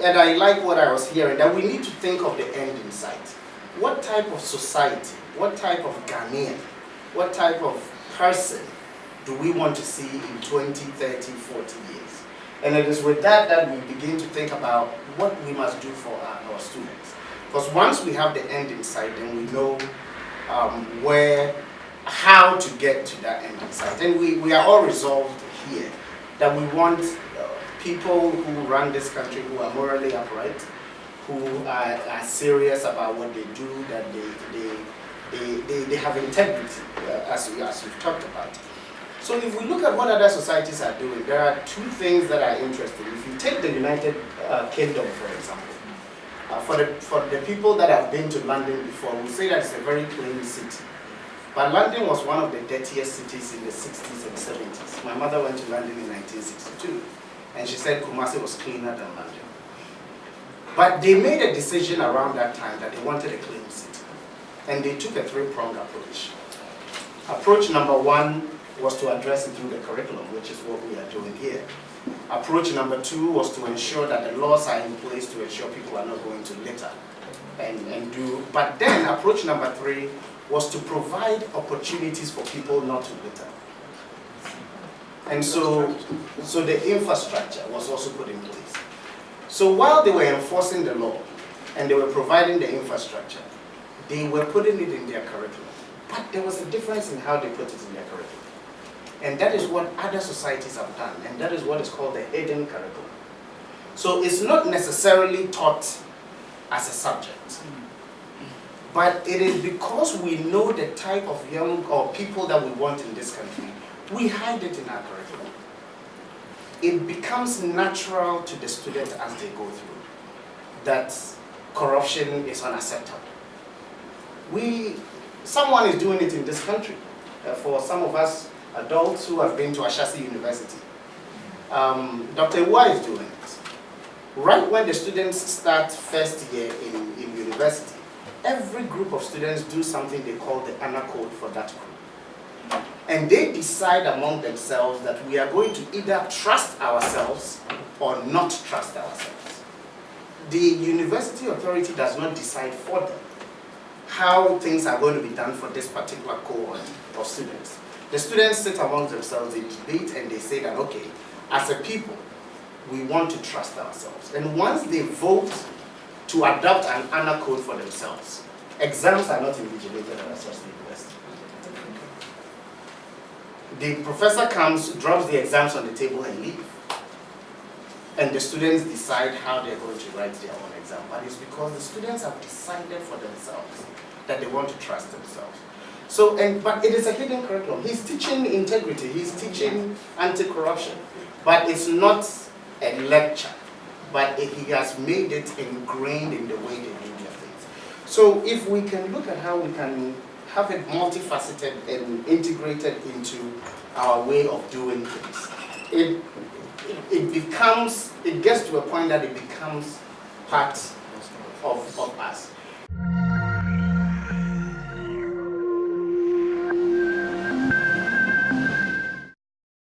and I like what I was hearing, that we need to think of the end in sight. What type of society, what type of Ghanaian, what type of person do we want to see in 20, 30, 40 years? And it is with that that we begin to think about what we must do for our students. Because once we have the end in sight, then we know how to get to that end in sight. And we are all resolved here that we want people who run this country who are morally upright, who are serious about what they do, that they have integrity, as you've talked about. So if we look at what other societies are doing, there are two things that are interesting. If you take the United Kingdom, for example, for the people that have been to London before, we say that it's a very clean city. But London was one of the dirtiest cities in the 60s and 70s. My mother went to London in 1962, and she said Kumasi was cleaner than London. But they made a decision around that time that they wanted a clean city. And they took a three-pronged approach. Approach number one was to address it through the curriculum, which is what we are doing here. Approach number two was to ensure that the laws are in place to ensure people are not going to litter and do. But then approach number three was to provide opportunities for people not to litter. And so the infrastructure was also put in place. So while they were enforcing the law and they were providing the infrastructure, they were putting it in their curriculum. But there was a difference in how they put it in their curriculum. And that is what other societies have done, and that is what is called the hidden curriculum. So it's not necessarily taught as a subject, but it is because we know the type of young or people that we want in this country, we hide it in our curriculum. It becomes natural to the students as they go through that corruption is unacceptable. Someone is doing it in this country. For some of us adults who have been to Ashasi University, Dr. Iwa is doing it. Right when the students start first year in university, every group of students do something they call the honor code for that group. And they decide among themselves that we are going to either trust ourselves or not trust ourselves. The university authority does not decide for them how things are going to be done for this particular cohort of students. The students sit among themselves, they debate, and they say that, okay, as a people, we want to trust ourselves. And once they vote to adopt an honor code for themselves, exams are not invigilated at Ashasi University. The professor comes, drops the exams on the table and leaves. And the students decide how they're going to write their own exam. But it's because the students have decided for themselves that they want to trust themselves. So, but it is a hidden curriculum. He's teaching integrity, he's teaching anti-corruption. But it's not a lecture, but he has made it ingrained in the way they do their things. So if we can look at how we can have it multifaceted and integrated into our way of doing things, it gets to a point that it becomes part of us.